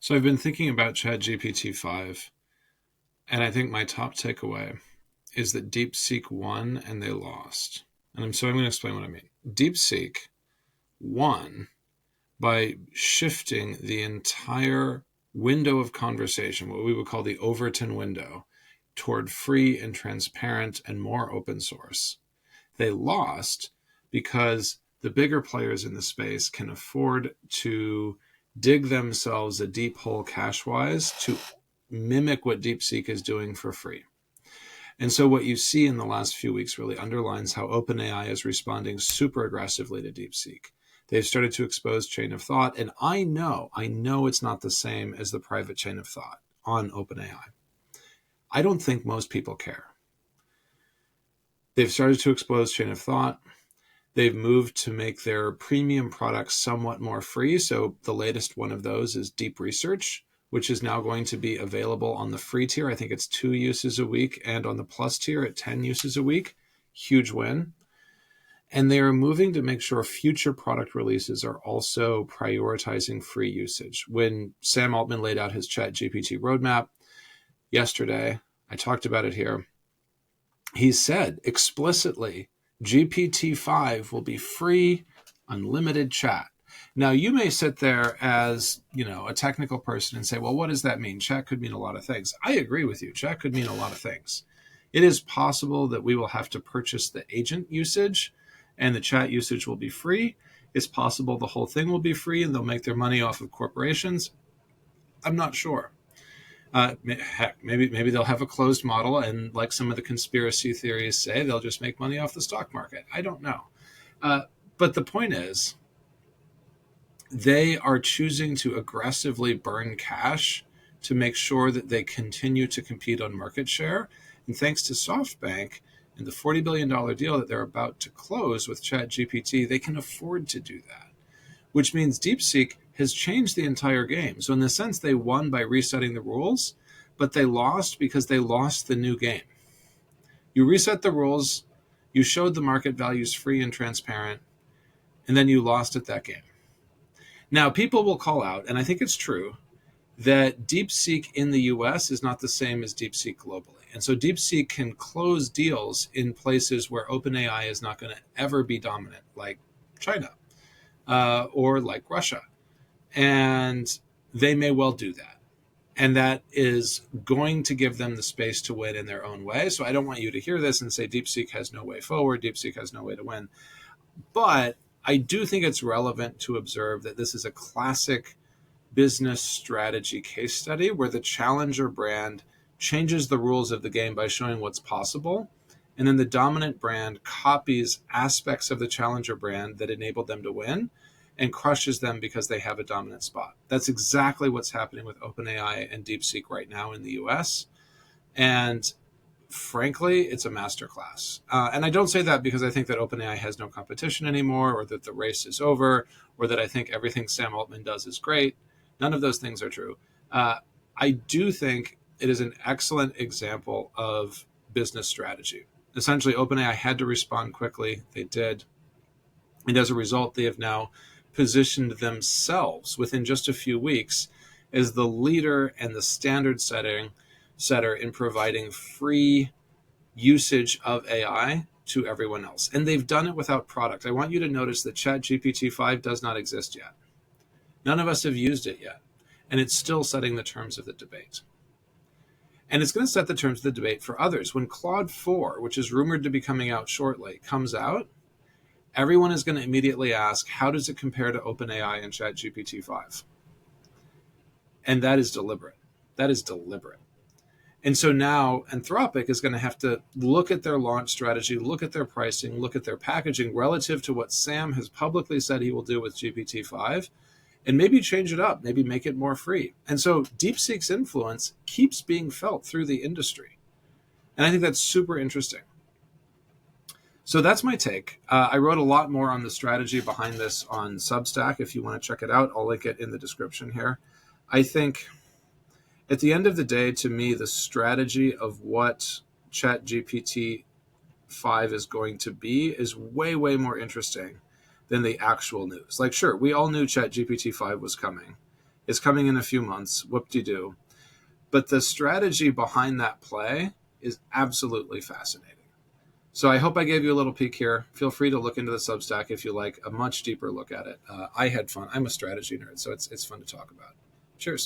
So I've been thinking about ChatGPT 5, and I think my top takeaway is that DeepSeek won and they lost. So I'm going to explain what I mean. DeepSeek won by shifting the entire window of conversation, what we would call the Overton window, toward free and transparent and more open source. They lost because the bigger players in the space can afford to dig themselves a deep hole cache-wise to mimic what DeepSeek is doing for free. And so what you see in the last few weeks really underlines how OpenAI is responding super aggressively to DeepSeek. They've started to expose chain of thought, and I know it's not the same as the private chain of thought on OpenAI. I don't think most people care. They've started to expose chain of thought. They've moved to make their premium products somewhat more free. So the latest one of those is Deep Research, which is now going to be available on the free tier. I think it's 2 uses a week, and on the plus tier at 10 uses a week. Huge win. And they are moving to make sure future product releases are also prioritizing free usage. When Sam Altman laid out his ChatGPT roadmap yesterday, I talked about it here. He said explicitly, GPT-5 will be free, unlimited chat. Now, you may sit there as, a technical person and say, well, what does that mean? Chat could mean a lot of things. I agree with you. Chat could mean a lot of things. It is possible that we will have to purchase the agent usage and the chat usage will be free. It's possible the whole thing will be free and they'll make their money off of corporations. I'm not sure. Heck, maybe they'll have a closed model, and like some of the conspiracy theories say, they'll just make money off the stock market. I don't know. But the point is, they are choosing to aggressively burn cash to make sure that they continue to compete on market share. And thanks to SoftBank and the $40 billion deal that they're about to close with ChatGPT, they can afford to do that, which means DeepSeek has changed the entire game. So in the sense, they won by resetting the rules, but they lost because they lost the new game. You reset the rules, you showed the market values free and transparent, and then you lost at that game. Now, people will call out, and I think it's true, that DeepSeek in the US is not the same as DeepSeek globally. And so DeepSeek can close deals in places where OpenAI is not going to ever be dominant, like China or like Russia. And they may well do that. And that is going to give them the space to win in their own way. So I don't want you to hear this and say DeepSeek has no way forward, DeepSeek has no way to win. But I do think it's relevant to observe that this is a classic business strategy case study where the challenger brand changes the rules of the game by showing what's possible. And then the dominant brand copies aspects of the challenger brand that enabled them to win and crushes them because they have a dominant spot. That's exactly what's happening with OpenAI and DeepSeek right now in the US. And frankly, it's a masterclass. And I don't say that because I think that OpenAI has no competition anymore, or that the race is over, or that I think everything Sam Altman does is great. None of those things are true. I do think it is an excellent example of business strategy. Essentially, OpenAI had to respond quickly. They did. And as a result, they have now positioned themselves within just a few weeks as the leader and the standard setter in providing free usage of AI to everyone else. And they've done it without product. I want you to notice that ChatGPT 5 does not exist yet. None of us have used it yet. And it's still setting the terms of the debate. And it's going to set the terms of the debate for others. When Claude 4, which is rumored to be coming out shortly, comes out, everyone is going to immediately ask, how does it compare to OpenAI and ChatGPT 5? And that is deliberate. That is deliberate. And so now Anthropic is going to have to look at their launch strategy, look at their pricing, look at their packaging relative to what Sam has publicly said he will do with GPT-5, and maybe change it up, maybe make it more free. And so DeepSeek's influence keeps being felt through the industry. And I think that's super interesting. So that's my take. I wrote a lot more on the strategy behind this on Substack. If you want to check it out, I'll link it in the description here. I think at the end of the day, to me, the strategy of what ChatGPT 5 is going to be is way, way more interesting than the actual news. Like, sure, we all knew ChatGPT 5 was coming. It's coming in a few months. Whoop-de-doo. But the strategy behind that play is absolutely fascinating. So I hope I gave you a little peek here. Feel free to look into the Substack if you like a much deeper look at it. I had fun. I'm a strategy nerd, so it's fun to talk about. Cheers.